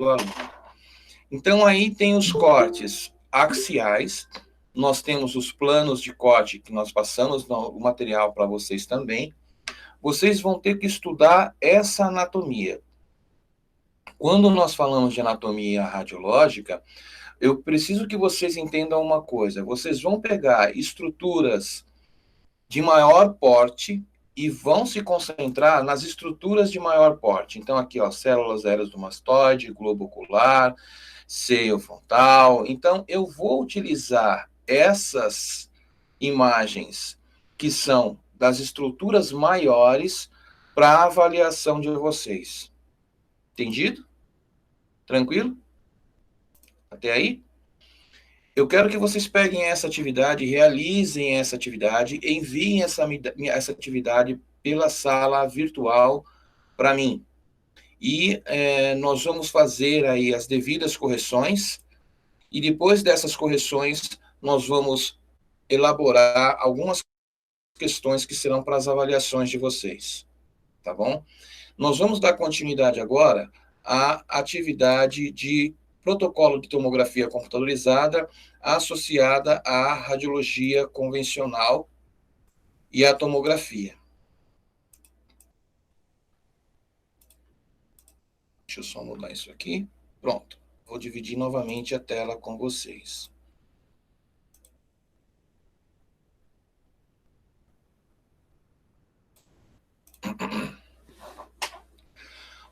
aluno. Então, aí tem os cortes axiais, nós temos os planos de corte, que nós passamos no material para vocês também. Vocês vão ter que estudar essa anatomia. Quando nós falamos de anatomia radiológica, eu preciso que vocês entendam uma coisa. Vocês vão pegar estruturas de maior porte e vão se concentrar nas estruturas de maior porte. Então, aqui, ó, células aéreas do mastoide, globo ocular, seio frontal. Então, eu vou utilizar essas imagens que são das estruturas maiores para a avaliação de vocês. Entendido? Tranquilo? Até aí? Eu quero que vocês peguem essa atividade, realizem essa atividade, enviem essa atividade pela sala virtual para mim. E nós vamos fazer aí as devidas correções, e depois dessas correções, nós vamos elaborar algumas questões que serão para as avaliações de vocês. Tá bom? Nós vamos dar continuidade agora à atividade de protocolo de tomografia computadorizada associada à radiologia convencional e à tomografia. Deixa eu só mudar isso aqui. Pronto. Vou dividir novamente a tela com vocês.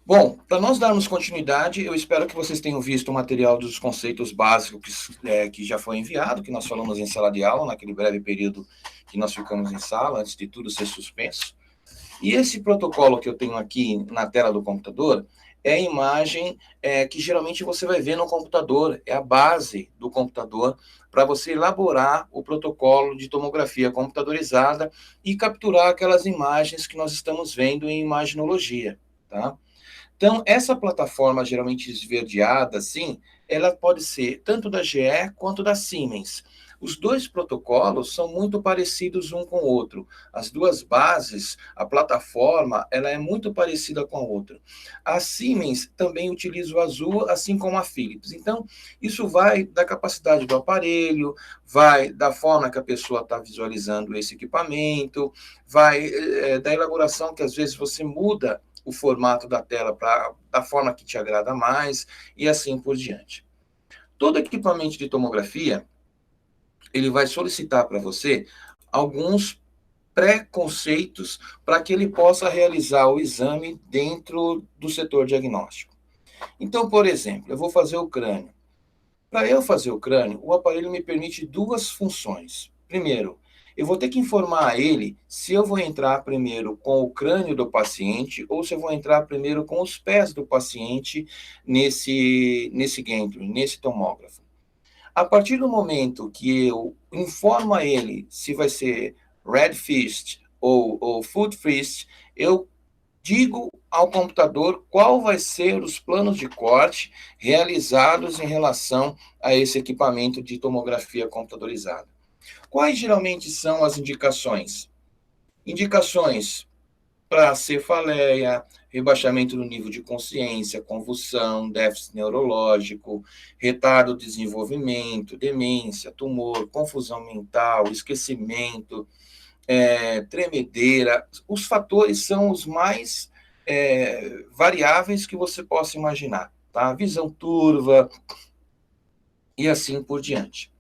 Bom, para nós darmos continuidade, eu espero que vocês tenham visto o material dos conceitos básicos que já foi enviado, que nós falamos em sala de aula, naquele breve período que nós ficamos em sala, antes de tudo ser suspenso. E esse protocolo que eu tenho aqui na tela do computador é a imagem que geralmente você vai ver no computador, é a base do computador para você elaborar o protocolo de tomografia computadorizada e capturar aquelas imagens que nós estamos vendo em imaginologia, tá? Então, essa plataforma geralmente esverdeada, assim, ela pode ser tanto da GE quanto da Siemens. Os dois protocolos são muito parecidos um com o outro. As duas bases, a plataforma, ela é muito parecida com a outra. A Siemens também utiliza o azul, assim como a Philips. Então, isso vai da capacidade do aparelho, vai da forma que a pessoa está visualizando esse equipamento, vai da elaboração que às vezes você muda o formato da tela da forma que te agrada mais, e assim por diante. Todo equipamento de tomografia, ele vai solicitar para você alguns pré-conceitos para que ele possa realizar o exame dentro do setor diagnóstico. Então, por exemplo, eu vou fazer o crânio. Para eu fazer o crânio, o aparelho me permite duas funções. Primeiro, eu vou ter que informar a ele se eu vou entrar primeiro com o crânio do paciente ou se eu vou entrar primeiro com os pés do paciente nesse gantry, nesse tomógrafo. A partir do momento que eu informo a ele se vai ser red fist ou foot fist, eu digo ao computador qual vai ser os planos de corte realizados em relação a esse equipamento de tomografia computadorizada. Quais geralmente são as indicações? Indicações para cefaleia, rebaixamento do nível de consciência, convulsão, déficit neurológico, retardo do desenvolvimento, demência, tumor, confusão mental, esquecimento, tremedeira. Os fatores são os mais variáveis que você possa imaginar, tá? Visão turva e assim por diante.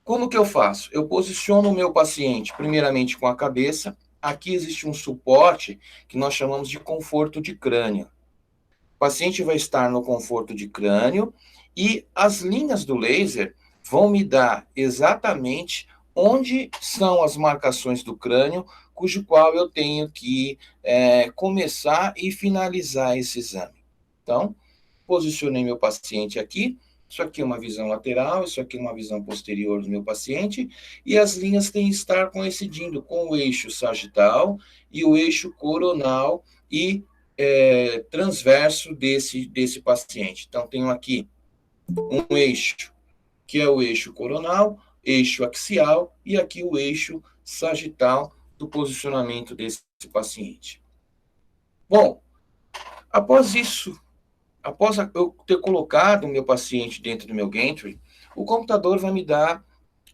Como que eu faço? Eu posiciono o meu paciente primeiramente com a cabeça. Aqui existe um suporte que nós chamamos de conforto de crânio. O paciente vai estar no conforto de crânio e as linhas do laser vão me dar exatamente onde são as marcações do crânio, cujo qual eu tenho que começar e finalizar esse exame. Então, posicionei meu paciente aqui. Isso aqui é uma visão lateral, isso aqui é uma visão posterior do meu paciente, e as linhas têm que estar coincidindo com o eixo sagital e o eixo coronal e transverso desse paciente. Então, tenho aqui um eixo, que é o eixo coronal, eixo axial, e aqui o eixo sagital do posicionamento desse paciente. Bom, após isso, Após eu ter colocado o meu paciente dentro do meu gantry, o computador vai me dar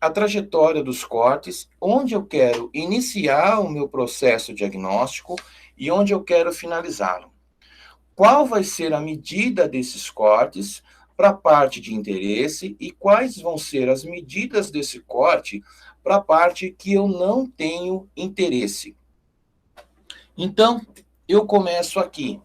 a trajetória dos cortes, onde eu quero iniciar o meu processo diagnóstico e onde eu quero finalizá-lo. Qual vai ser a medida desses cortes para a parte de interesse e quais vão ser as medidas desse corte para a parte que eu não tenho interesse. Então, eu começo aqui.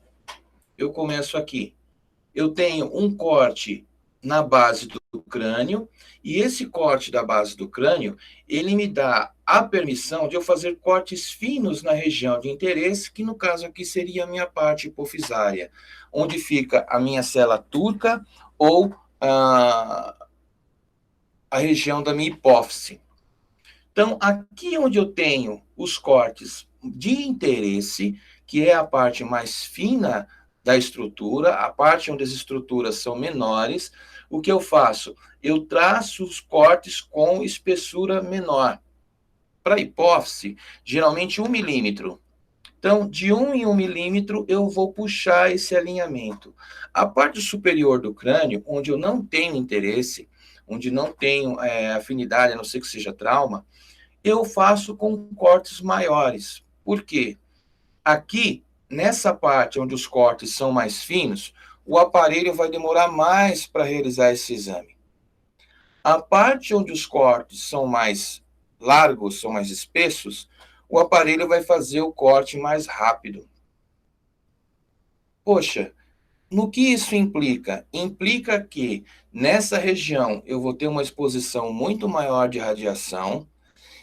Eu tenho um corte na base do crânio, e esse corte da base do crânio, ele me dá a permissão de eu fazer cortes finos na região de interesse, que no caso aqui seria a minha parte hipofisária, onde fica a minha cela turca ou a região da minha hipófise. Então, aqui onde eu tenho os cortes de interesse, que é a parte mais fina da estrutura, a parte onde as estruturas são menores, o que eu faço? Eu traço os cortes com espessura menor. Para a hipófise, geralmente 1 milímetro. Então, de 1 em 1 milímetro, eu vou puxar esse alinhamento. A parte superior do crânio, onde eu não tenho interesse, onde não tenho afinidade, a não ser que seja trauma, eu faço com cortes maiores. Por quê? Aqui, nessa parte onde os cortes são mais finos, o aparelho vai demorar mais para realizar esse exame. A parte onde os cortes são mais largos, são mais espessos, o aparelho vai fazer o corte mais rápido. Poxa, no que isso implica? Implica que nessa região eu vou ter uma exposição muito maior de radiação,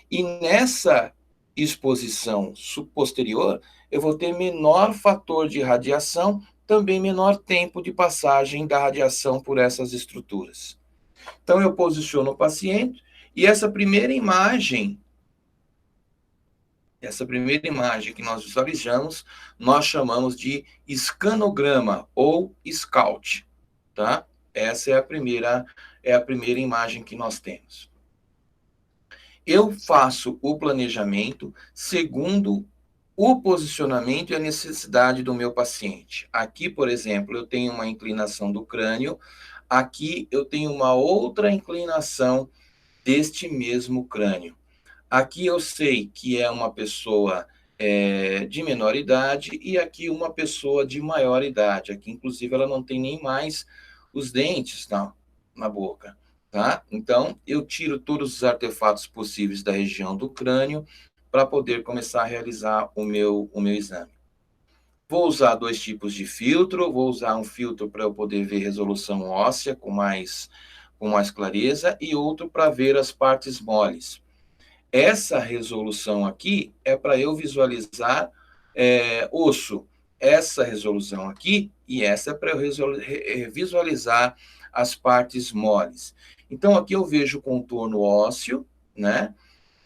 e nessa exposição posterior, eu vou ter menor fator de radiação, também menor tempo de passagem da radiação por essas estruturas. Então, eu posiciono o paciente, e essa primeira imagem que nós visualizamos, nós chamamos de escanograma ou scout, tá? Essa é a primeira imagem que nós temos. Eu faço o planejamento segundo o posicionamento e a necessidade do meu paciente. Aqui, por exemplo, eu tenho uma inclinação do crânio, aqui eu tenho uma outra inclinação deste mesmo crânio. Aqui eu sei que é uma pessoa de menor idade e aqui uma pessoa de maior idade. Aqui, inclusive, ela não tem nem mais os dentes na boca. Tá? Então, eu tiro todos os artefatos possíveis da região do crânio para poder começar a realizar o meu exame. Vou usar 2 tipos de filtro, vou usar um filtro para eu poder ver resolução óssea com mais clareza e outro para ver as partes moles. Essa resolução aqui é para eu visualizar osso. Essa resolução aqui, e essa é para eu visualizar as partes moles. Então, aqui eu vejo o contorno ósseo, né?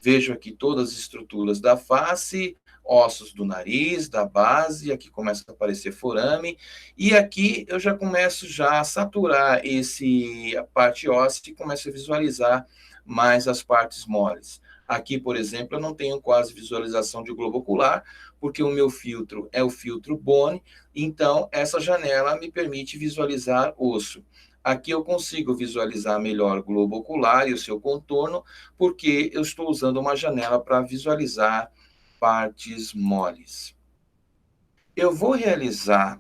Vejo aqui todas as estruturas da face, ossos do nariz, da base, aqui começa a aparecer forame, e aqui eu já começo a saturar a parte óssea e começo a visualizar mais as partes moles. Aqui, por exemplo, eu não tenho quase visualização de globo ocular, porque o meu filtro é o filtro Bone, então essa janela me permite visualizar osso. Aqui eu consigo visualizar melhor o globo ocular e o seu contorno, porque eu estou usando uma janela para visualizar partes moles. Eu vou realizar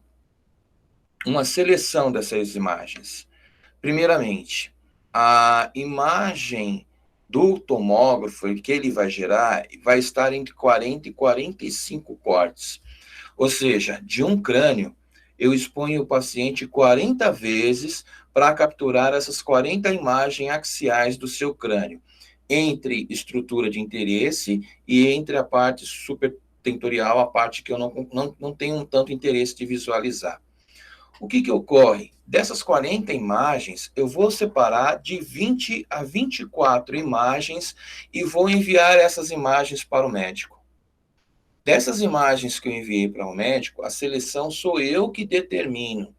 uma seleção dessas imagens. Primeiramente, a imagem do tomógrafo que ele vai gerar vai estar entre 40 e 45 cortes. Ou seja, de um crânio, eu exponho o paciente 40 vezes para capturar essas 40 imagens axiais do seu crânio, entre estrutura de interesse e entre a parte supertentorial, a parte que eu não tenho tanto interesse de visualizar. O que ocorre? Dessas 40 imagens, eu vou separar de 20 a 24 imagens e vou enviar essas imagens para o médico. Dessas imagens que eu enviei para o médico, a seleção sou eu que determino.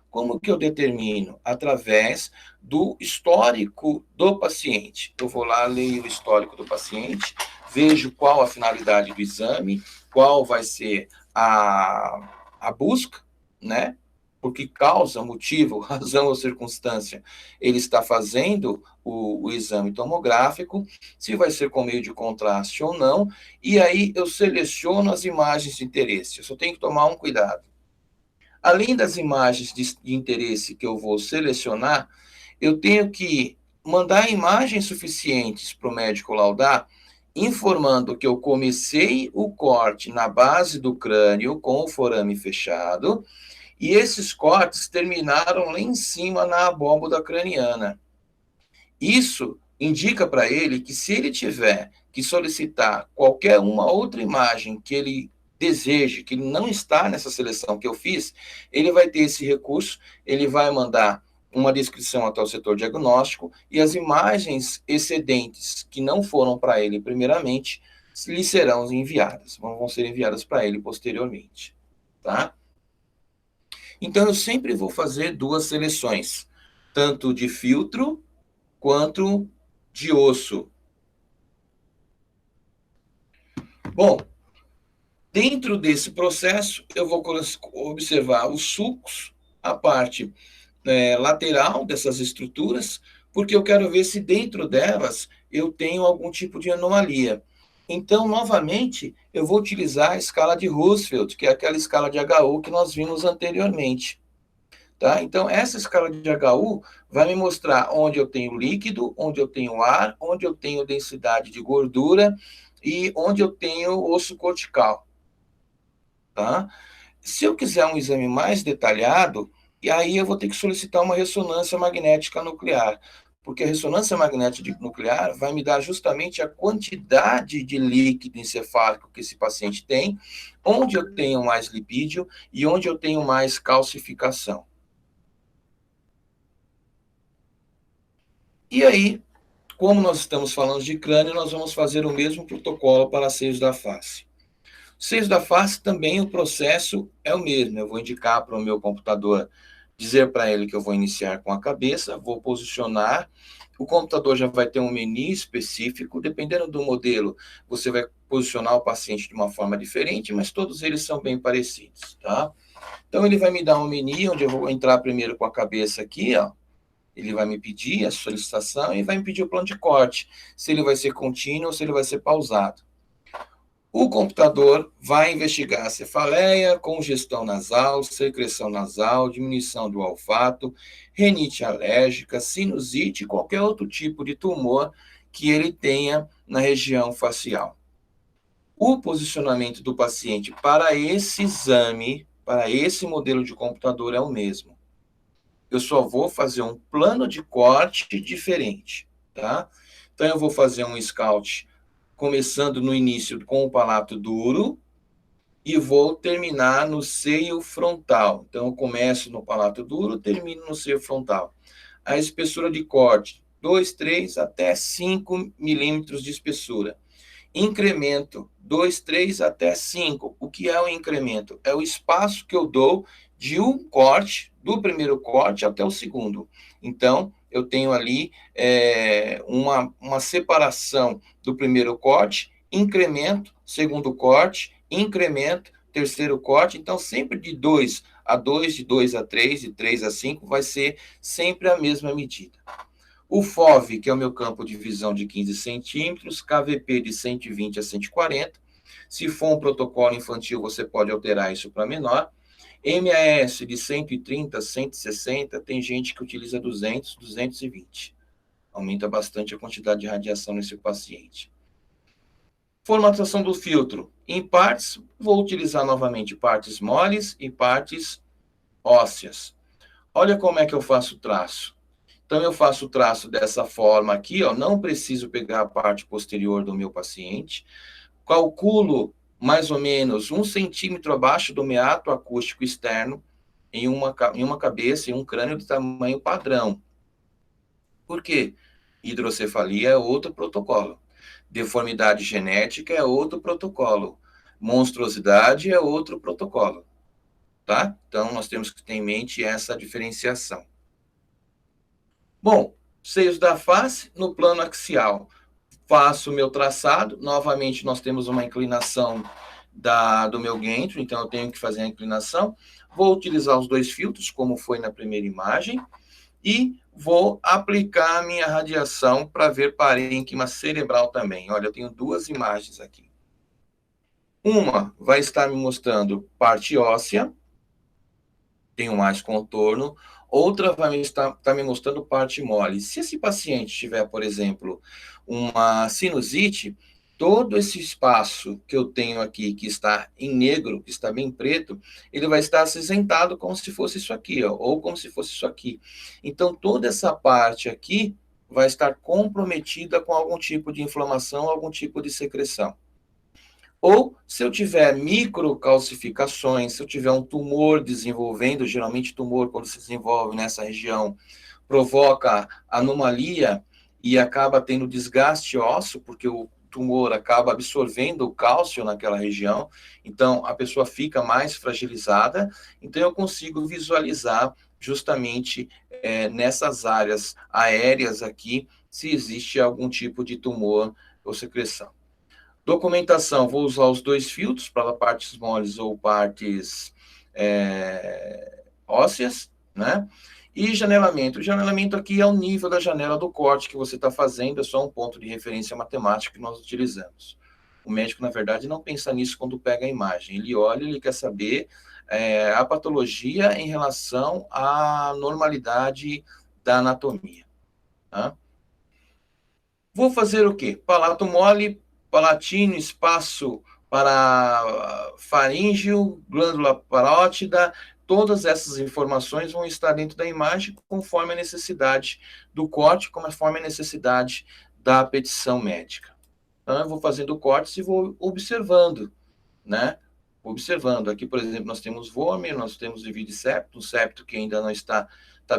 Como que eu determino? Através do histórico do paciente. Eu vou lá, leio o histórico do paciente, vejo qual a finalidade do exame, qual vai ser a busca, né? por que causa, motivo, razão ou circunstância ele está fazendo o exame tomográfico, se vai ser com meio de contraste ou não, e aí eu seleciono as imagens de interesse. Eu só tenho que tomar um cuidado. Além das imagens de interesse que eu vou selecionar, eu tenho que mandar imagens suficientes para o médico laudar, informando que eu comecei o corte na base do crânio com o forame fechado, e esses cortes terminaram lá em cima na abóboda craniana. Isso indica para ele que se ele tiver que solicitar qualquer uma outra imagem que ele deseje, que ele não está nessa seleção que eu fiz, ele vai ter esse recurso, ele vai mandar uma descrição até o setor diagnóstico e as imagens excedentes que não foram para ele primeiramente, lhe serão enviadas, vão ser enviadas para ele posteriormente, tá? Então, eu sempre vou fazer duas seleções, tanto de filtro quanto de osso. Bom, dentro desse processo, eu vou observar os sulcos, a parte lateral dessas estruturas, porque eu quero ver se dentro delas eu tenho algum tipo de anomalia. Então, novamente, eu vou utilizar a escala de Roosevelt, que é aquela escala de HU que nós vimos anteriormente. Tá? Então, essa escala de HU vai me mostrar onde eu tenho líquido, onde eu tenho ar, onde eu tenho densidade de gordura e onde eu tenho osso cortical. Tá? Se eu quiser um exame mais detalhado, e aí eu vou ter que solicitar uma ressonância magnética nuclear, porque a ressonância magnética nuclear vai me dar justamente a quantidade de líquido encefálico que esse paciente tem, onde eu tenho mais lipídio e onde eu tenho mais calcificação. E aí, como nós estamos falando de crânio, nós vamos fazer o mesmo protocolo para seios da face. Seios da face também o processo é o mesmo. Eu vou indicar para o meu computador, dizer para ele que eu vou iniciar com a cabeça, vou posicionar. O computador já vai ter um menu específico, dependendo do modelo, você vai posicionar o paciente de uma forma diferente, mas todos eles são bem parecidos, tá? Então ele vai me dar um menu onde eu vou entrar primeiro com a cabeça aqui, ó. Ele vai me pedir a solicitação e vai me pedir o plano de corte, se ele vai ser contínuo ou se ele vai ser pausado. O computador vai investigar a cefaleia, congestão nasal, secreção nasal, diminuição do olfato, rinite alérgica, sinusite e qualquer outro tipo de tumor que ele tenha na região facial. O posicionamento do paciente para esse exame, para esse modelo de computador é o mesmo. Eu só vou fazer um plano de corte diferente, tá? Então, eu vou fazer um scout começando no início com o palato duro e vou terminar no seio frontal. Então, eu começo no palato duro, termino no seio frontal. A espessura de corte, 2, 3 até 5 milímetros de espessura. Incremento, 2, 3 até 5. O que é o incremento? É o espaço que eu dou de um corte, do primeiro corte até o segundo. Então, eu tenho ali uma separação do primeiro corte, incremento, segundo corte, incremento, terceiro corte. Então, sempre de 2 a 2, de 2 a 3, de 3 a 5, vai ser sempre a mesma medida. O FOV, que é o meu campo de visão de 15 centímetros, KVP de 120 a 140. Se for um protocolo infantil, você pode alterar isso para menor. MAS de 130 a 160, tem gente que utiliza 200, 220. Aumenta bastante a quantidade de radiação nesse paciente. Formatação do filtro. Em partes, vou utilizar novamente partes moles e partes ósseas. Olha como é que eu faço o traço. Então, eu faço o traço dessa forma aqui, ó, não preciso pegar a parte posterior do meu paciente. Calculo mais ou menos 1 centímetro abaixo do meato acústico externo em uma cabeça, em um crânio de tamanho padrão. Por quê? Hidrocefalia é outro protocolo. Deformidade genética é outro protocolo. Monstruosidade é outro protocolo. Tá? Então, nós temos que ter em mente essa diferenciação. Bom, seios da face no plano axial. Faço o meu traçado. Novamente, nós temos uma inclinação do meu gantry, então eu tenho que fazer a inclinação. Vou utilizar os dois filtros, como foi na primeira imagem, e vou aplicar a minha radiação para ver parênquima cerebral também. Olha, eu tenho duas imagens aqui. Uma vai estar me mostrando parte óssea, tenho mais contorno. Outra vai estar me mostrando parte mole. Se esse paciente tiver, por exemplo, uma sinusite, todo esse espaço que eu tenho aqui, que está em negro, que está bem preto, ele vai estar acinzentado como se fosse isso aqui, ó, ou como se fosse isso aqui. Então, toda essa parte aqui vai estar comprometida com algum tipo de inflamação, algum tipo de secreção. Ou se eu tiver microcalcificações, se eu tiver um tumor desenvolvendo, geralmente tumor, quando se desenvolve nessa região, provoca anomalia e acaba tendo desgaste ósseo, porque o tumor acaba absorvendo o cálcio naquela região, então a pessoa fica mais fragilizada, então eu consigo visualizar justamente nessas áreas aéreas aqui, se existe algum tipo de tumor ou secreção. Documentação, vou usar os dois filtros para partes moles ou partes ósseas, né? E janelamento. O janelamento aqui é o nível da janela do corte que você está fazendo, é só um ponto de referência matemático que nós utilizamos. O médico, na verdade, não pensa nisso quando pega a imagem. Ele olha, ele quer saber a patologia em relação à normalidade da anatomia. Tá? Vou fazer o quê? Palato mole, palatino, espaço para faríngeo, glândula parótida, todas essas informações vão estar dentro da imagem conforme a necessidade do corte, conforme a necessidade da petição médica. Então, eu vou fazendo cortes e vou observando, né? Observando. Aqui, por exemplo, nós temos vômer, nós temos divide septo, um septo que ainda não está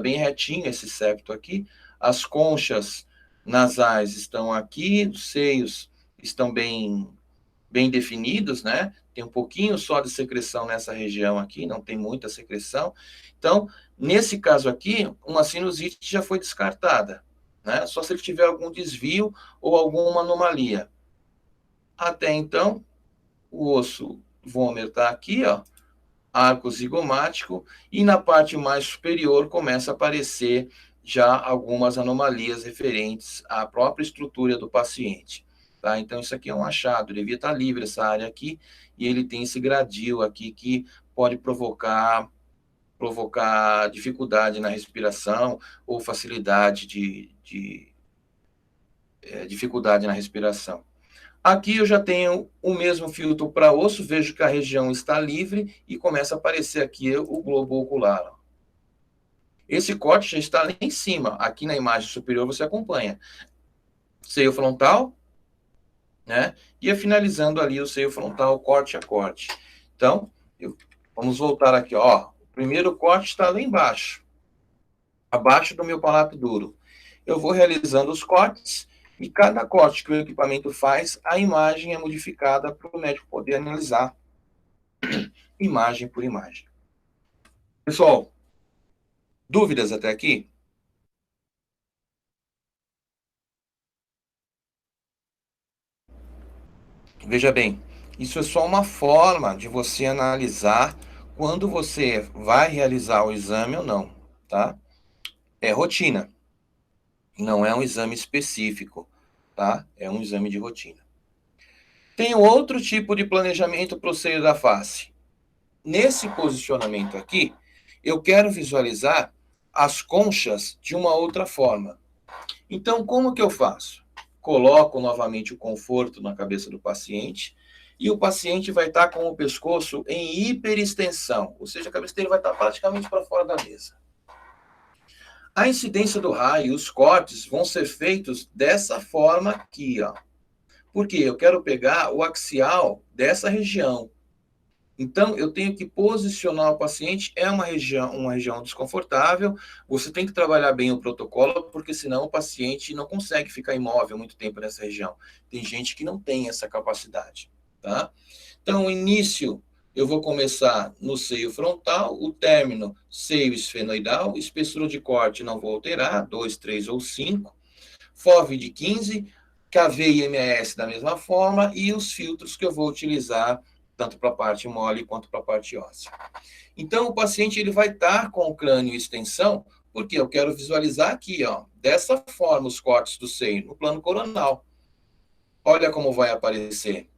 bem retinho, esse septo aqui. As conchas nasais estão aqui, os seios estão bem definidos, né? Tem um pouquinho só de secreção nessa região aqui, não tem muita secreção. Então, nesse caso aqui, uma sinusite já foi descartada, né? Só se ele tiver algum desvio ou alguma anomalia. Até então, o osso vômer está aqui, ó, arco zigomático, e na parte mais superior começa a aparecer já algumas anomalias referentes à própria estrutura do paciente. Tá? Então, isso aqui é um achado, devia estar livre essa área aqui, e ele tem esse gradil aqui que pode provocar dificuldade na respiração ou facilidade dificuldade na respiração. Aqui eu já tenho o mesmo filtro para osso, vejo que a região está livre e começa a aparecer aqui o globo ocular. Esse corte já está lá em cima, aqui na imagem superior você acompanha. Seio frontal, né? E finalizando ali o seio frontal, corte a corte. Então, vamos voltar aqui, ó. O primeiro corte está lá embaixo, abaixo do meu palato duro. Eu vou realizando os cortes, e cada corte que o equipamento faz, a imagem é modificada para o médico poder analisar imagem por imagem. Pessoal, dúvidas até aqui? Veja bem, isso é só uma forma de você analisar quando você vai realizar o exame ou não, tá? É rotina, não é um exame específico, tá? É um exame de rotina. Tem outro tipo de planejamento para o seio da face. Nesse posicionamento aqui, eu quero visualizar as conchas de uma outra forma. Então, como que eu faço? Coloco novamente o conforto na cabeça do paciente e o paciente vai estar com o pescoço em hiperextensão, ou seja, a cabeça dele vai estar praticamente para fora da mesa. A incidência do raio e os cortes vão ser feitos dessa forma aqui, ó. Porque eu quero pegar o axial dessa região. Então, eu tenho que posicionar o paciente, é uma região desconfortável, você tem que trabalhar bem o protocolo, porque senão o paciente não consegue ficar imóvel muito tempo nessa região. Tem gente que não tem essa capacidade, tá? Então, o início, eu vou começar no seio frontal, o término, seio esfenoidal, espessura de corte não vou alterar, 2, 3 ou 5, FOV de 15, KV e MS da mesma forma, e os filtros que eu vou utilizar tanto para a parte mole quanto para a parte óssea. Então, o paciente ele vai estar com o crânio em extensão, porque eu quero visualizar aqui, ó, dessa forma, os cortes do seio, no plano coronal. Olha como vai aparecer.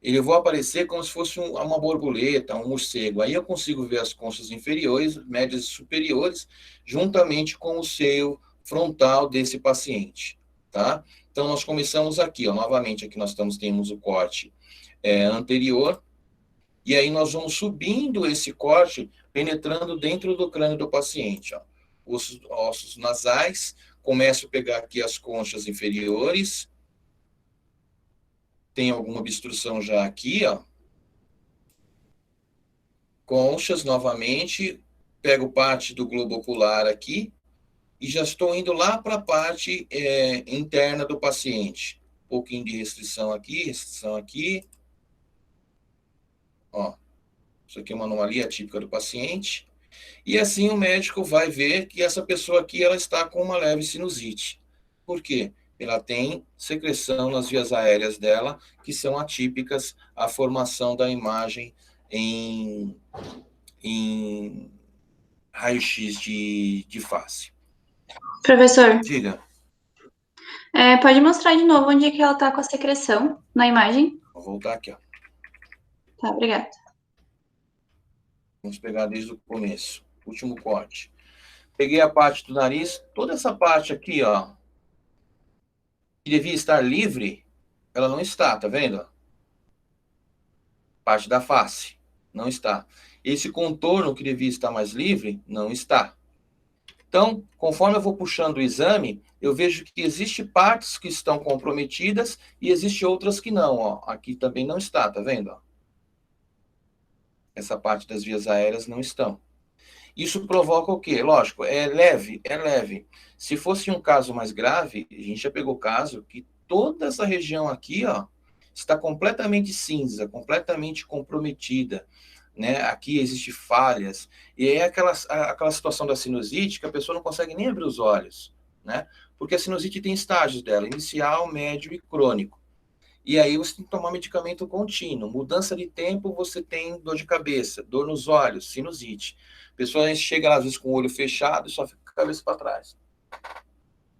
Ele vai aparecer como se fosse uma borboleta, um morcego. Aí eu consigo ver as conchas inferiores, médias e superiores, juntamente com o seio frontal desse paciente, tá? Então, nós começamos aqui, ó, novamente, aqui nós temos o corte anterior, e aí nós vamos subindo esse corte, penetrando dentro do crânio do paciente, ó. Os ossos nasais, começo a pegar aqui as conchas inferiores, tem alguma obstrução já aqui, ó. Conchas novamente, pego parte do globo ocular aqui e já estou indo lá para a parte interna do paciente. Um pouquinho de restrição aqui, ó. Isso aqui é uma anomalia típica do paciente. E assim o médico vai ver que essa pessoa aqui ela está com uma leve sinusite. Por quê? Ela tem secreção nas vias aéreas dela, que são atípicas à formação da imagem em raio-x de face. Professor, Diga. pode mostrar de novo onde é que ela tá com a secreção na imagem? Vou voltar aqui, ó. Tá, obrigada. Vamos pegar desde o começo. Último corte. Peguei a parte do nariz, toda essa parte aqui, ó, que devia estar livre, ela não está, tá vendo? Parte da face, não está. Esse contorno que devia estar mais livre, não está. Então, conforme eu vou puxando o exame, eu vejo que existem partes que estão comprometidas e existem outras que não, ó. Aqui também não está, tá vendo? Ó? Essa parte das vias aéreas não estão. Isso provoca o quê? Lógico, é leve, é leve. Se fosse um caso mais grave, a gente já pegou caso que toda essa região aqui, ó, está completamente cinza, completamente comprometida, né? Aqui existe falhas, e é aquela situação da sinusite que a pessoa não consegue nem abrir os olhos, né? Porque a sinusite tem estágios dela, inicial, médio e crônico. E aí você tem que tomar medicamento contínuo. Mudança de tempo, você tem dor de cabeça, dor nos olhos, sinusite. A pessoa chega às vezes com o olho fechado e só fica com a cabeça para trás.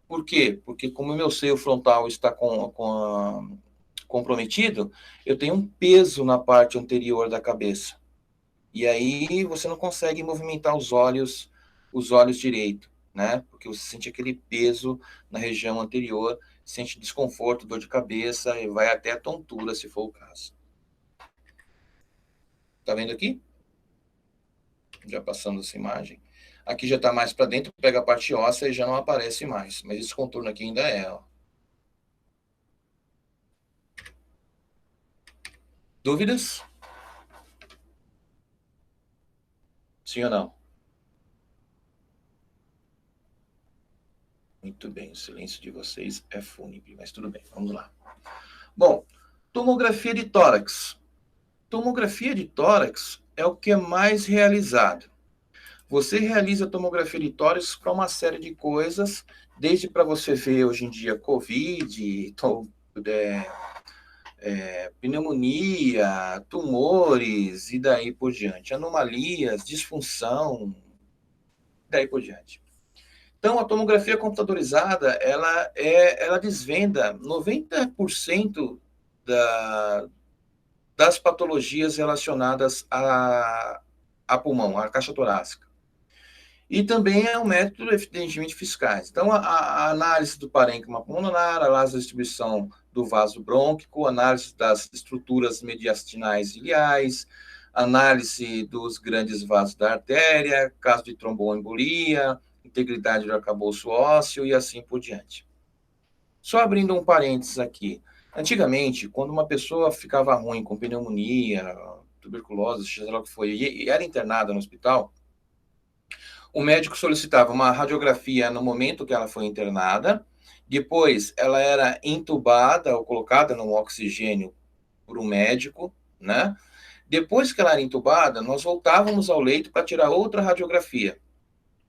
Por quê? Porque como o meu seio frontal está comprometido, eu tenho um peso na parte anterior da cabeça. E aí você não consegue movimentar os olhos direito, né? Porque você sente aquele peso na região anterior, sente desconforto, dor de cabeça e vai até a tontura, se for o caso. Tá vendo aqui? Já passando essa imagem. Aqui já está mais para dentro, pega a parte óssea e já não aparece mais. Mas esse contorno aqui ainda é, ó. Dúvidas? Sim ou não? Muito bem, o silêncio de vocês é fúnebre, mas tudo bem, vamos lá. Bom, tomografia de tórax. Tomografia de tórax é o que é mais realizado. Você realiza tomografia de tórax para uma série de coisas, desde para você ver hoje em dia COVID, pneumonia, tumores e daí por diante, anomalias, disfunção, daí por diante. Então, a tomografia computadorizada, ela desvenda 90% das patologias relacionadas a pulmão, à caixa torácica. E também é um método, evidentemente, fiscais. Então, a análise do parênquima pulmonar, análise da distribuição do vaso brônquico, análise das estruturas mediastinais iliares, análise dos grandes vasos da artéria, caso de tromboembolia, integridade do arcabouço ósseo e assim por diante. Só abrindo um parênteses aqui. Antigamente, quando uma pessoa ficava ruim com pneumonia, tuberculose, seja lá o que foi, e era internada no hospital, o médico solicitava uma radiografia no momento que ela foi internada, depois ela era entubada ou colocada no oxigênio por um médico, né? Depois que ela era entubada, nós voltávamos ao leito para tirar outra radiografia.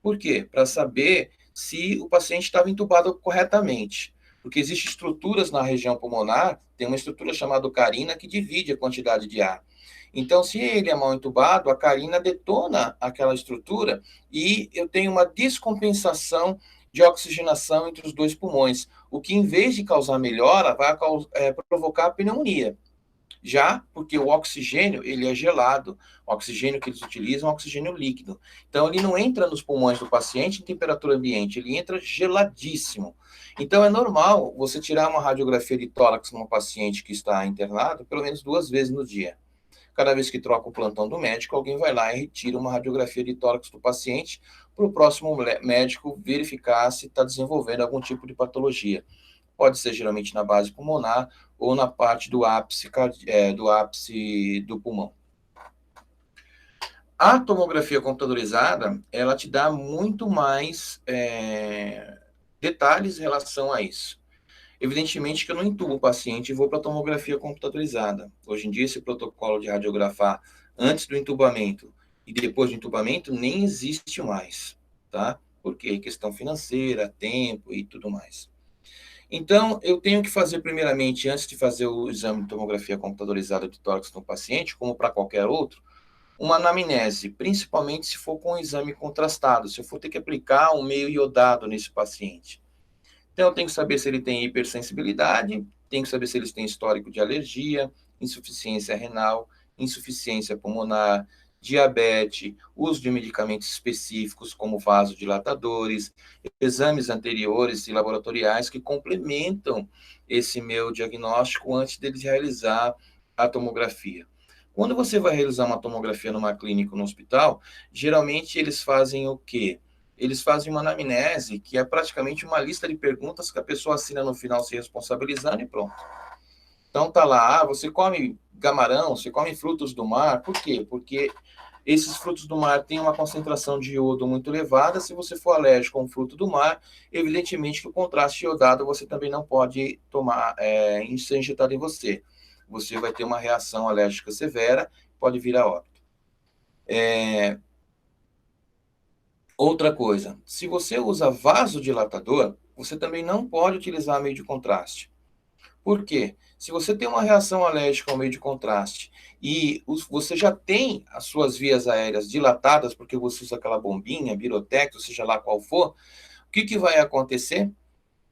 Por quê? Para saber se o paciente estava entubado corretamente. porque existem estruturas na região pulmonar, tem uma estrutura chamada carina que divide a quantidade de ar. Então, se ele é mal entubado, a carina detona aquela estrutura e eu tenho uma descompensação de oxigenação entre os dois pulmões, o que, em vez de causar melhora, vai provocar pneumonia. Já porque o oxigênio, ele é gelado, o oxigênio que eles utilizam é um oxigênio líquido. Então, ele não entra nos pulmões do paciente em temperatura ambiente, ele entra geladíssimo. Então, é normal você tirar uma radiografia de tórax numa paciente que está internado pelo menos 2 vezes no dia. Cada vez que troca o plantão do médico, alguém vai lá e retira uma radiografia de tórax do paciente para o próximo médico verificar se está desenvolvendo algum tipo de patologia. Pode ser geralmente na base pulmonar ou na parte do ápice do pulmão. A tomografia computadorizada, ela te dá muito mais detalhes em relação a isso. Evidentemente que eu não intubo o paciente e vou para a tomografia computadorizada. Hoje em dia, esse protocolo de radiografar antes do entubamento e depois do entubamento nem existe mais, tá? Porque questão financeira, tempo e tudo mais. Então, eu tenho que fazer, primeiramente, antes de fazer o exame de tomografia computadorizada de tórax no paciente, como para qualquer outro, uma anamnese, principalmente se for com um exame contrastado, se eu for ter que aplicar um meio iodado nesse paciente. Então, eu tenho que saber se ele tem hipersensibilidade, tenho que saber se eles têm histórico de alergia, insuficiência renal, insuficiência pulmonar, diabetes, uso de medicamentos específicos como vasodilatadores, exames anteriores e laboratoriais que complementam esse meu diagnóstico antes deles realizar a tomografia. Quando você vai realizar uma tomografia numa clínica ou no hospital, geralmente eles fazem o quê? Eles fazem uma anamnese, que é praticamente uma lista de perguntas que a pessoa assina no final se responsabilizando e pronto. Então tá lá, você come camarão, você come frutos do mar, por quê? Porque esses frutos do mar têm uma concentração de iodo muito elevada, se você for alérgico a um fruto do mar, evidentemente que o contraste iodado você também não pode tomar, ser injetado em você. Você vai ter uma reação alérgica severa, pode vir a óbito. Outra coisa, se você usa vasodilatador, você também não pode utilizar meio de contraste. Por quê? Se você tem uma reação alérgica ao meio de contraste e você já tem as suas vias aéreas dilatadas, porque você usa aquela bombinha, Birotex, ou seja lá qual for, o que vai acontecer?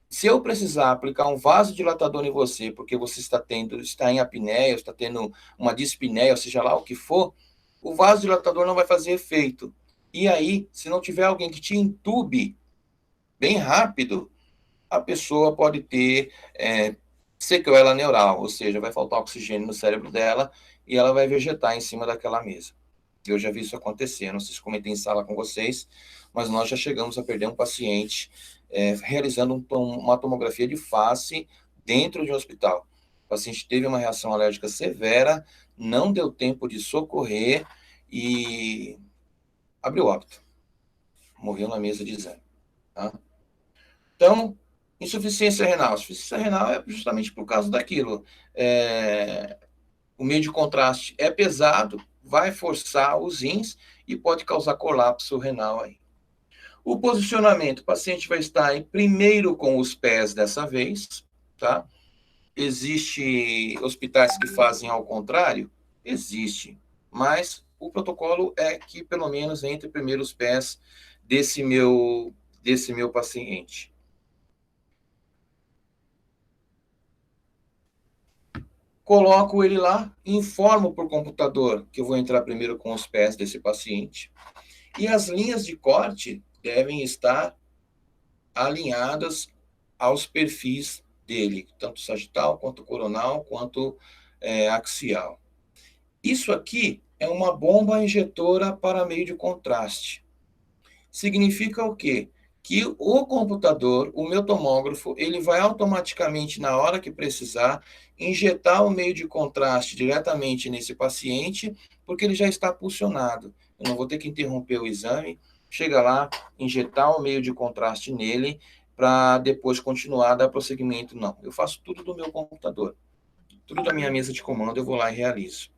Se eu precisar aplicar um vasodilatador em você, porque você está em apneia, está tendo uma dispneia, ou seja lá o que for, o vasodilatador não vai fazer efeito. E aí, se não tiver alguém que te entube bem rápido, a pessoa pode ter sequela neural, ou seja, vai faltar oxigênio no cérebro dela e ela vai vegetar em cima daquela mesa. Eu já vi isso acontecer, não sei se comentei em sala com vocês, mas nós já chegamos a perder um paciente realizando uma tomografia de face dentro de um hospital. O paciente teve uma reação alérgica severa, não deu tempo de socorrer e abriu óbito. Morreu na mesa de exame. Tá? Então, insuficiência renal. Insuficiência renal é justamente por causa daquilo. O meio de contraste é pesado, vai forçar os rins e pode causar colapso renal aí. O posicionamento, o paciente vai estar em primeiro com os pés dessa vez, tá? Existe hospitais que fazem ao contrário? Existe, mas o protocolo é que pelo menos entre primeiro os pés desse meu paciente. Coloco ele lá, informo por computador que eu vou entrar primeiro com os pés desse paciente. E as linhas de corte devem estar alinhadas aos perfis dele, tanto sagital, quanto coronal, quanto axial. Isso aqui é uma bomba injetora para meio de contraste. Significa o quê? Que o computador, o meu tomógrafo, ele vai automaticamente, na hora que precisar, injetar o meio de contraste diretamente nesse paciente, porque ele já está pulsionado. Eu não vou ter que interromper o exame, chega lá, injetar o meio de contraste nele, para depois continuar a dar prosseguimento. Não, eu faço tudo do meu computador. Tudo da minha mesa de comando eu vou lá e realizo.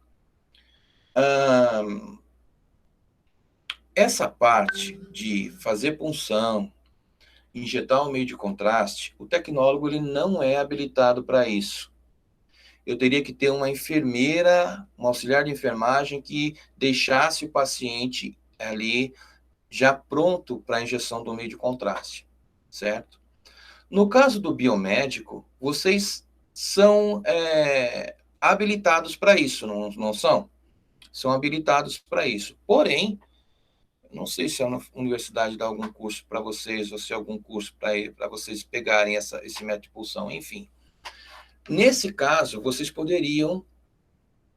Essa parte de fazer punção, injetar um meio de contraste, o tecnólogo ele não é habilitado para isso. Eu teria que ter uma enfermeira, um auxiliar de enfermagem que deixasse o paciente ali já pronto para a injeção do meio de contraste, certo? No caso do biomédico, vocês são habilitados para isso, não são? São habilitados para isso. Porém, não sei se a universidade dá algum curso para vocês, ou se é algum curso para vocês pegarem esse método de pulsão, enfim. Nesse caso, vocês poderiam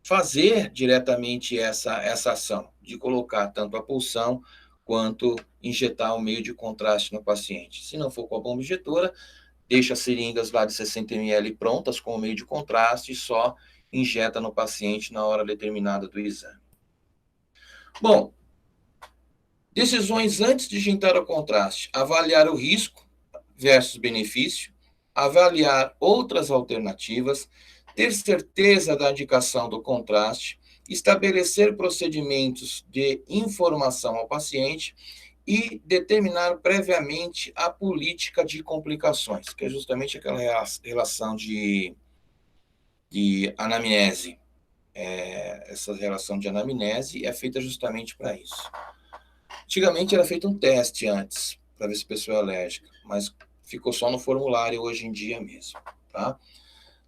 fazer diretamente essa ação, de colocar tanto a pulsão quanto injetar o meio de contraste no paciente. Se não for com a bomba injetora, deixa as seringas lá de 60 ml prontas com o meio de contraste e só injeta no paciente na hora determinada do exame. Bom, decisões antes de injetar o contraste. Avaliar o risco versus benefício, avaliar outras alternativas, ter certeza da indicação do contraste, estabelecer procedimentos de informação ao paciente e determinar previamente a política de complicações, que é justamente aquela relação de anamnese. Essa relação de anamnese é feita justamente para isso. Antigamente era feito um teste antes, para ver se a pessoa é alérgica, mas ficou só no formulário hoje em dia mesmo, tá?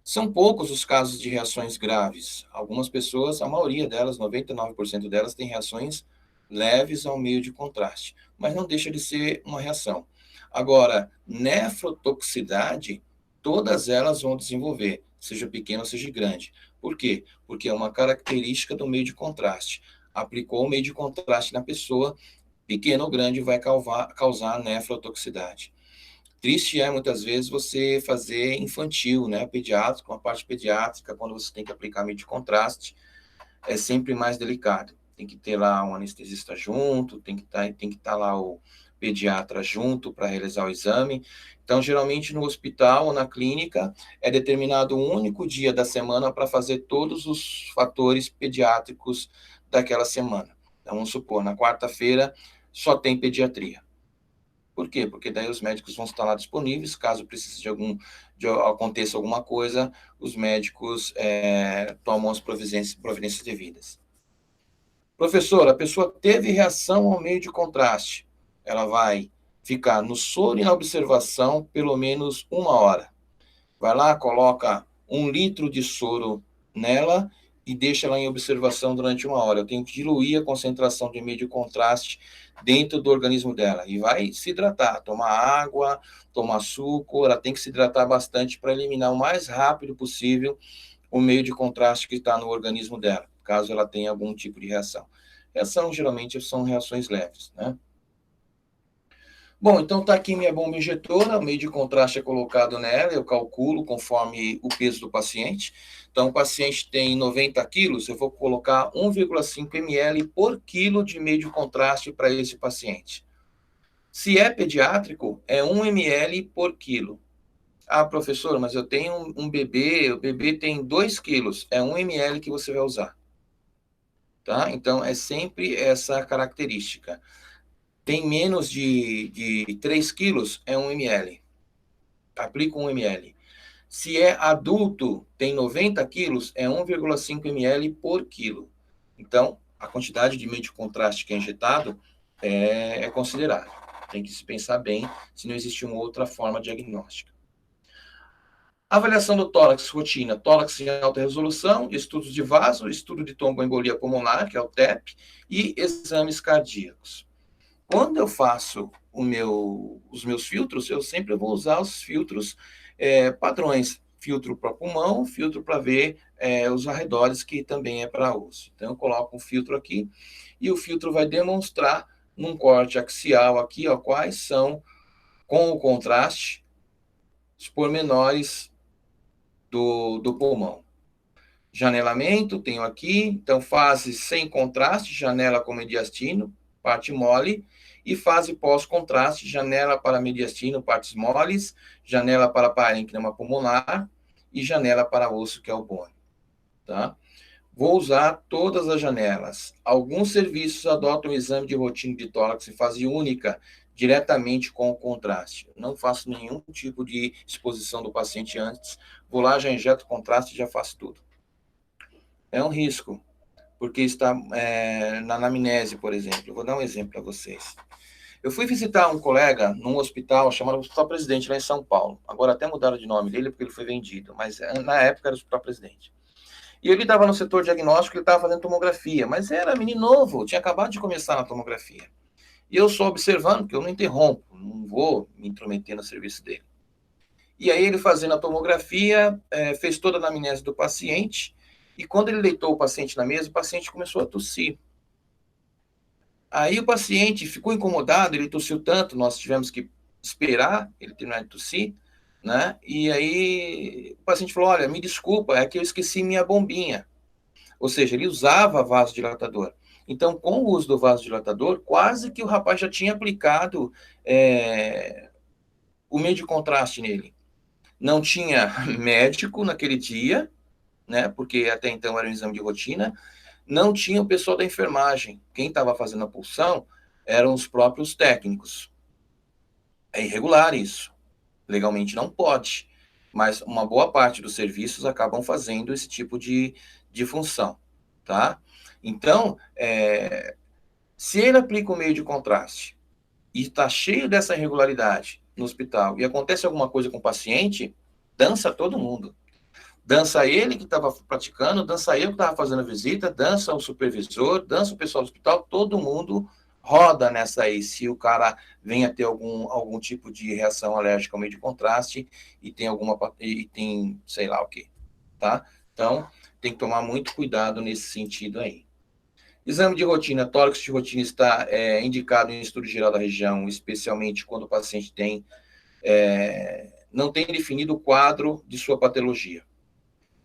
São poucos os casos de reações graves. Algumas pessoas, a maioria delas, 99% delas, têm reações leves ao meio de contraste, mas não deixa de ser uma reação. Agora, nefrotoxicidade, todas elas vão desenvolver, seja pequena ou seja grande. Por quê? Porque é uma característica do meio de contraste. Aplicou o meio de contraste na pessoa, pequeno ou grande, vai causar nefrotoxicidade. Triste é, muitas vezes, você fazer infantil, né, pediátrico, uma parte pediátrica, quando você tem que aplicar meio de contraste, é sempre mais delicado. Tem que ter lá um anestesista junto, tem que estar lá o pediatra junto para realizar o exame. Então, geralmente, no hospital ou na clínica, é determinado um único dia da semana para fazer todos os fatores pediátricos daquela semana. Então, vamos supor, na quarta-feira só tem pediatria. Por quê? Porque daí os médicos vão estar lá disponíveis, caso precise aconteça alguma coisa, os médicos tomam as providências devidas. Professor, a pessoa teve reação ao meio de contraste. Ela vai ficar no soro e na observação pelo menos 1 hora. Vai lá, coloca 1 litro de soro nela e deixa ela em observação durante 1 hora. Eu tenho que diluir a concentração de meio de contraste dentro do organismo dela. E vai se hidratar, tomar água, tomar suco, ela tem que se hidratar bastante para eliminar o mais rápido possível o meio de contraste que está no organismo dela, caso ela tenha algum tipo de reação. Reação, geralmente, são reações leves, né? Bom, então está aqui minha bomba injetora, o meio de contraste é colocado nela, eu calculo conforme o peso do paciente. Então, o paciente tem 90 quilos, eu vou colocar 1,5 ml por quilo de meio de contraste para esse paciente. Se é pediátrico, é 1 ml por quilo. Ah, professor, mas eu tenho um bebê, o bebê tem 2 quilos, é 1 ml que você vai usar. Tá? Então, é sempre essa característica. Tem menos de 3 quilos, é 1 ml. Aplica 1 ml. Se é adulto, tem 90 quilos, é 1,5 ml por quilo. Então, a quantidade de meio de contraste que é injetado é considerável. Tem que se pensar bem se não existe uma outra forma diagnóstica. Avaliação do tórax, rotina. Tórax em alta resolução, estudos de vaso, estudo de tromboembolia pulmonar, que é o TEP, e exames cardíacos. Quando eu faço os meus filtros, eu sempre vou usar os filtros padrões. Filtro para pulmão, filtro para ver os arredores, que também é para osso. Então, eu coloco um filtro aqui e o filtro vai demonstrar num corte axial aqui, ó, quais são, com o contraste, os pormenores do pulmão. Janelamento, tenho aqui, então fase sem contraste, janela com mediastino, parte mole, e fase pós-contraste, janela para mediastino, partes moles, janela para parênquima pulmonar e janela para osso, que é o bone. Tá? Vou usar todas as janelas. Alguns serviços adotam o exame de rotina de tórax em fase única, diretamente com o contraste. Não faço nenhum tipo de exposição do paciente antes, vou lá, já injeto contraste e já faço tudo. É um risco, porque está na anamnese, por exemplo. Eu vou dar um exemplo para vocês. Eu fui visitar um colega num hospital chamado Hospital Presidente, lá em São Paulo. Agora até mudaram de nome dele porque ele foi vendido, mas na época era o Hospital Presidente. E ele estava no setor diagnóstico, ele estava fazendo tomografia, mas era menino novo, tinha acabado de começar na tomografia. E eu só observando, porque eu não interrompo, não vou me intrometer no serviço dele. E aí ele fazendo a tomografia, fez toda a anamnese do paciente, e quando ele deitou o paciente na mesa, o paciente começou a tossir. Aí o paciente ficou incomodado, ele tossiu tanto, nós tivemos que esperar ele terminar de tossir, né? E aí o paciente falou, olha, me desculpa, é que eu esqueci minha bombinha. Ou seja, ele usava vasodilatador. Então, com o uso do vasodilatador, quase que o rapaz já tinha aplicado o meio de contraste nele. Não tinha médico naquele dia, né? Porque até então era um exame de rotina, não tinha o pessoal da enfermagem. Quem estava fazendo a punção eram os próprios técnicos. É irregular isso. Legalmente não pode. Mas uma boa parte dos serviços acabam fazendo esse tipo de função. Tá? Então, se ele aplica o meio de contraste e está cheio dessa irregularidade no hospital e acontece alguma coisa com o paciente, dança todo mundo. Dança ele que estava praticando, dança eu que estava fazendo a visita, dança o supervisor, dança o pessoal do hospital, todo mundo roda nessa aí, se o cara vem a ter algum tipo de reação alérgica ao meio de contraste e tem sei lá o que, tá? Então, tem que tomar muito cuidado nesse sentido aí. Exame de rotina, tórax de rotina está indicado em estudo geral da região, especialmente quando o paciente não tem definido o quadro de sua patologia.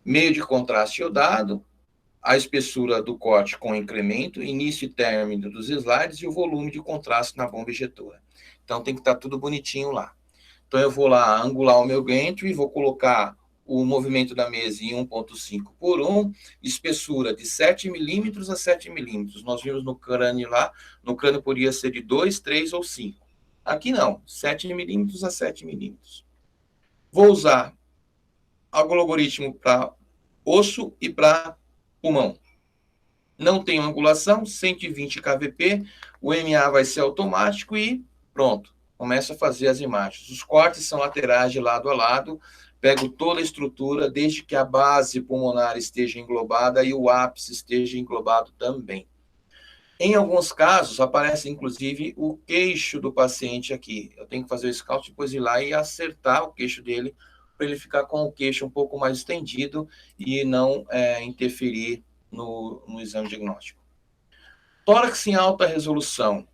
Meio de contraste iodado, a espessura do corte com incremento, início e término dos slides e o volume de contraste na bomba injetora. Então tem que estar tudo bonitinho lá. Então eu vou lá angular o meu gantry, vou colocar o movimento da mesa em 1,5 por 1, espessura de 7 milímetros a 7 milímetros. Nós vimos no crânio lá, no crânio poderia ser de 2, 3 ou 5. Aqui não, 7 milímetros a 7 milímetros. Vou usar algoritmo para osso e para pulmão. Não tem angulação, 120 kVp, o MA vai ser automático e pronto, começa a fazer as imagens. Os cortes são laterais de lado a lado, pego toda a estrutura, desde que a base pulmonar esteja englobada e o ápice esteja englobado também. Em alguns casos, aparece inclusive o queixo do paciente aqui. Eu tenho que fazer o scout, depois ir lá e acertar o queixo dele, para ele ficar com o queixo um pouco mais estendido e não interferir no exame diagnóstico. Tórax em alta resolução.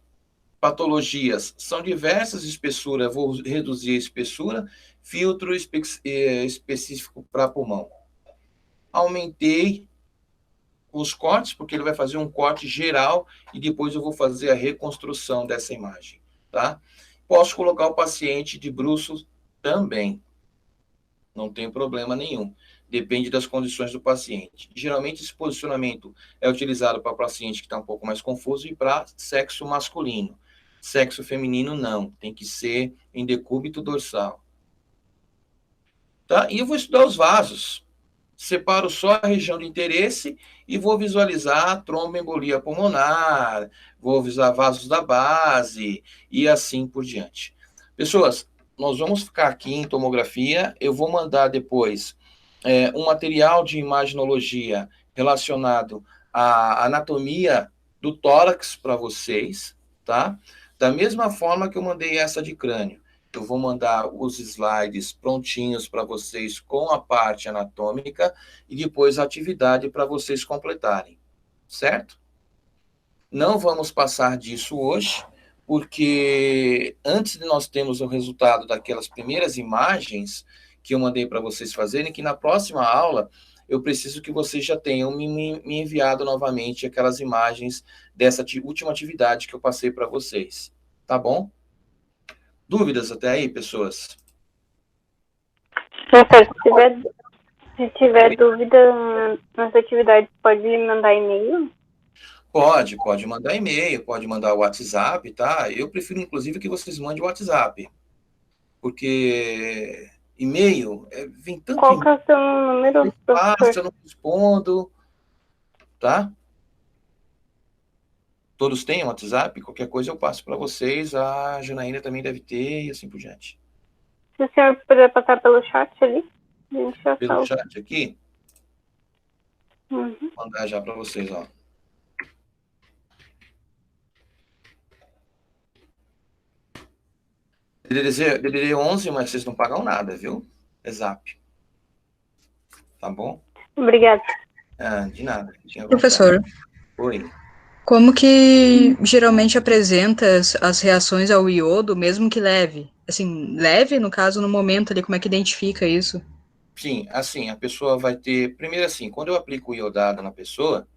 Patologias são diversas, espessura, vou reduzir a espessura, filtro específico para pulmão. Aumentei os cortes, porque ele vai fazer um corte geral e depois eu vou fazer a reconstrução dessa imagem, tá? Posso colocar o paciente de bruços também, não tem problema nenhum. Depende das condições do paciente. Geralmente, esse posicionamento é utilizado para paciente que está um pouco mais confuso e para sexo masculino. Sexo feminino, não. Tem que ser em decúbito dorsal. Tá? E eu vou estudar os vasos. Separo só a região de interesse e vou visualizar a tromboembolia pulmonar, vou visualizar vasos da base e assim por diante. Pessoas, nós vamos ficar aqui em tomografia, eu vou mandar depois um material de imaginologia relacionado à anatomia do tórax para vocês, tá? Da mesma forma que eu mandei essa de crânio. Eu vou mandar os slides prontinhos para vocês com a parte anatômica e depois a atividade para vocês completarem, certo? Não vamos passar disso hoje, porque antes de nós termos o resultado daquelas primeiras imagens que eu mandei para vocês fazerem, que na próxima aula eu preciso que vocês já tenham me enviado novamente aquelas imagens dessa última atividade que eu passei para vocês, tá bom? Dúvidas até aí, pessoas? Professor, se tiver dúvida nas atividades, pode mandar e-mail? Pode mandar e-mail, pode mandar WhatsApp, tá? Eu prefiro, inclusive, que vocês mandem WhatsApp, porque e-mail, vem tanto Qual que é e-mail, o seu número, passa, eu professor? não respondo, tá? Todos têm WhatsApp, qualquer coisa eu passo para vocês, a Janaína também deve ter e assim por diante. Se o senhor puder passar pelo chat ali, a gente já Pelo salva. chat aqui, Uhum. vou mandar já para vocês, ó. DDD 11, mas vocês não pagam nada, viu? É Zap. Tá bom? Obrigada. De nada. Professor, Oi. como que geralmente apresenta as reações ao iodo, mesmo que leve? Assim, leve, no caso, no momento ali, como é que identifica isso? Sim, assim, a pessoa vai ter... Primeiro assim, quando eu aplico o iodado na pessoa,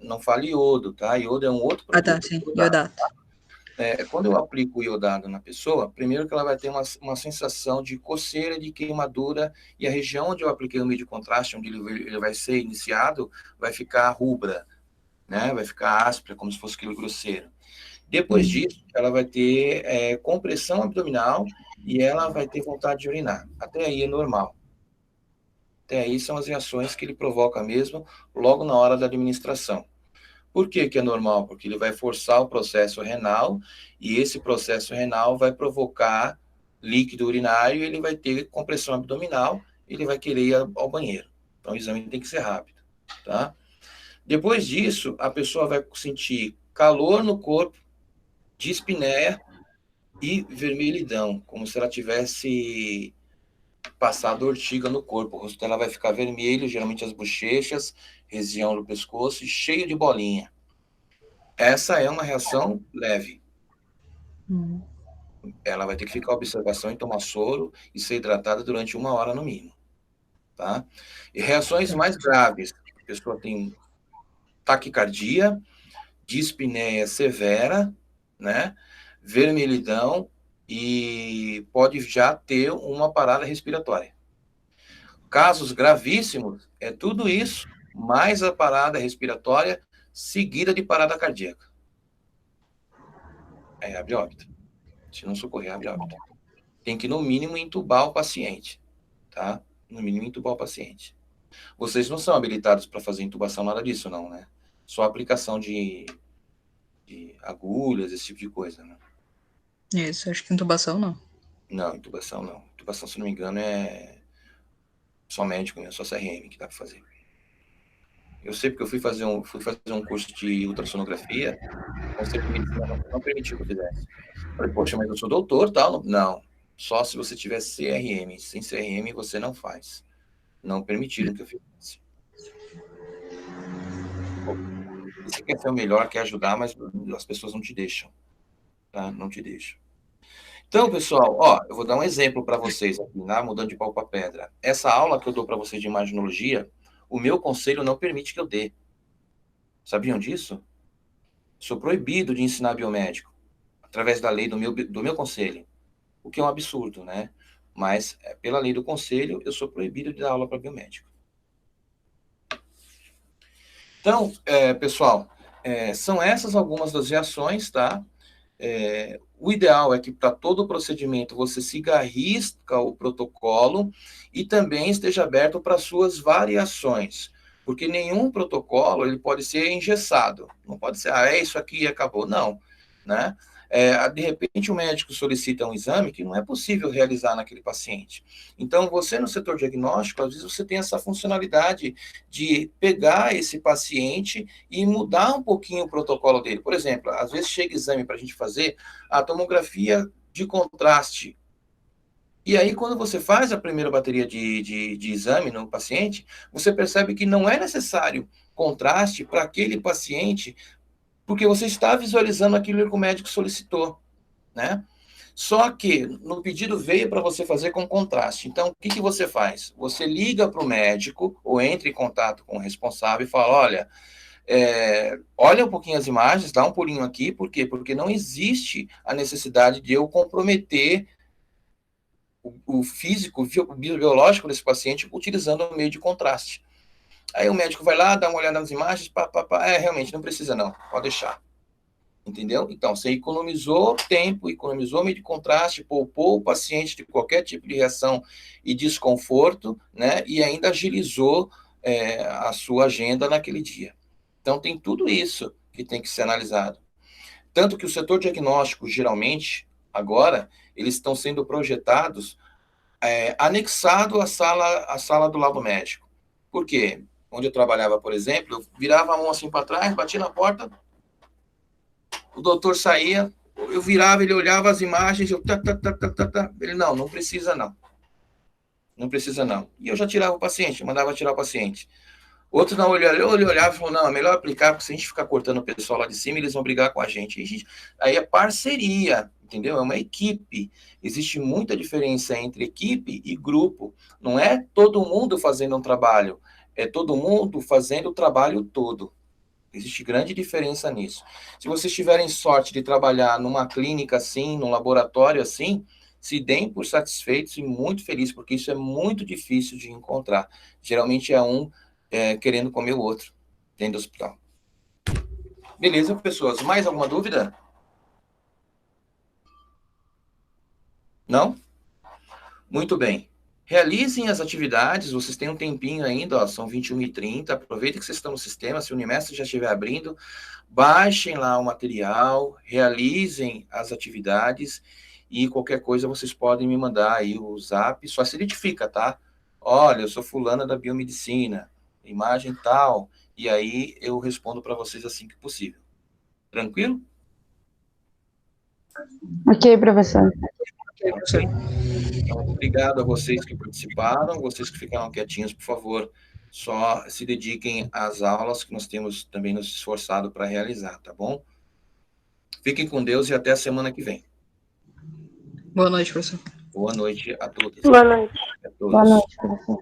não fala iodo, tá? Iodo é um outro Ah, tá, produto. sim, iodato. Quando eu aplico o iodado na pessoa, primeiro que ela vai ter uma sensação de coceira, de queimadura, e a região onde eu apliquei o meio de contraste, onde ele vai ser iniciado, vai ficar rubra, né? Vai ficar áspera, como se fosse aquilo grosseiro. Depois disso, ela vai ter compressão abdominal e ela vai ter vontade de urinar. Até aí é normal. Até aí são as reações que ele provoca mesmo logo na hora da administração. Por que que é normal? Porque ele vai forçar o processo renal e esse processo renal vai provocar líquido urinário e ele vai ter compressão abdominal, ele vai querer ir ao banheiro. Então o exame tem que ser rápido, tá? Depois disso, a pessoa vai sentir calor no corpo, dispneia e vermelhidão, como se ela tivesse passado ortiga no corpo. O rosto dela vai ficar vermelho, geralmente as bochechas, região do pescoço, cheio de bolinha. Essa é uma reação leve. Ela vai ter que ficar em observação e tomar soro e ser hidratada durante 1 hora no mínimo. Tá? E reações mais graves, a pessoa tem taquicardia, dispneia severa, né? Vermelhidão e pode já ter uma parada respiratória. Casos gravíssimos é tudo isso, mais a parada respiratória seguida de parada cardíaca. Abre óbito. Se não socorrer, abre óbito. Tem que, no mínimo, entubar o paciente, tá? No mínimo, entubar o paciente. Vocês não são habilitados para fazer intubação, nada disso, não, né? Só aplicação de agulhas, esse tipo de coisa, né? Isso, acho que intubação não. Não, intubação não. Intubação, se não me engano, é só médico, né? Só CRM que dá para fazer. Eu sei porque eu fui fazer um curso de ultrassonografia, o Conselho de Medicina não permitiu que eu fizesse. Falei, poxa, mas eu sou doutor, tal. Não, só se você tiver CRM. Sem CRM, você não faz. Não permitiram que eu fizesse. Você quer ser o melhor, quer ajudar, mas as pessoas não te deixam. Tá? Não te deixam. Então, pessoal, eu vou dar um exemplo para vocês aqui, mudando de pau para pedra. Essa aula que eu dou para vocês de imaginologia, o meu conselho não permite que eu dê. Sabiam disso? Sou proibido de ensinar biomédico, através da lei do meu conselho. O que é um absurdo, né? Mas, pela lei do conselho, eu sou proibido de dar aula para biomédico. Então, pessoal, são essas algumas das reações, tá? O ideal é que para todo o procedimento você siga à risca o protocolo e também esteja aberto para suas variações, porque nenhum protocolo ele pode ser engessado, não pode ser, é isso aqui e acabou, não, né? De repente o médico solicita um exame que não é possível realizar naquele paciente. Então, você no setor diagnóstico, às vezes você tem essa funcionalidade de pegar esse paciente e mudar um pouquinho o protocolo dele. Por exemplo, às vezes chega exame para a gente fazer a tomografia de contraste. E aí, quando você faz a primeira bateria de exame no paciente, você percebe que não é necessário contraste para aquele paciente, porque você está visualizando aquilo que o médico solicitou, né? Só que no pedido veio para você fazer com contraste. Então, o que, que você faz? Você liga para o médico ou entra em contato com o responsável e fala, olha, olha um pouquinho as imagens, dá um pulinho aqui, por quê? Porque não existe a necessidade de eu comprometer o físico, o biológico desse paciente utilizando o meio de contraste. Aí o médico vai lá, dá uma olhada nas imagens, realmente, não precisa não, pode deixar. Entendeu? Então, você economizou tempo, economizou meio de contraste, poupou o paciente de qualquer tipo de reação e desconforto, né? E ainda agilizou a sua agenda naquele dia. Então, tem tudo isso que tem que ser analisado. Tanto que o setor diagnóstico, geralmente, agora, eles estão sendo projetados anexado à sala do laudo médico. Por quê? Onde eu trabalhava, por exemplo, eu virava a mão assim para trás, batia na porta, o doutor saía, eu virava, ele olhava as imagens, ele, não precisa não. Não precisa não. E eu já tirava o paciente, mandava tirar o paciente. Outro não, ele olhava e falou, não, é melhor aplicar, porque se a gente ficar cortando o pessoal lá de cima, eles vão brigar com a gente. Aí é parceria, entendeu? É uma equipe. Existe muita diferença entre equipe e grupo. Não é todo mundo fazendo um trabalho, é todo mundo fazendo o trabalho todo. Existe grande diferença nisso. Se vocês tiverem sorte de trabalhar numa clínica assim, num laboratório assim, se deem por satisfeitos e muito felizes, porque isso é muito difícil de encontrar. Geralmente é um querendo comer o outro dentro do hospital. Beleza, pessoas? Mais alguma dúvida? Não? Muito bem. Realizem as atividades, vocês têm um tempinho ainda, ó, são 21h30, aproveitem que vocês estão no sistema, se o Unimestre já estiver abrindo, baixem lá o material, realizem as atividades e qualquer coisa vocês podem me mandar aí o zap, só se identifica, tá? Olha, eu sou fulana da biomedicina, imagem tal, e aí eu respondo para vocês assim que possível. Tranquilo? Ok, professor. Então, obrigado a vocês que participaram, vocês que ficaram quietinhos, por favor, só se dediquem às aulas que nós temos também nos esforçado para realizar, tá bom? Fiquem com Deus e até a semana que vem. Boa noite, professor. Boa noite a todos. Boa noite. A todos. Boa noite, professor.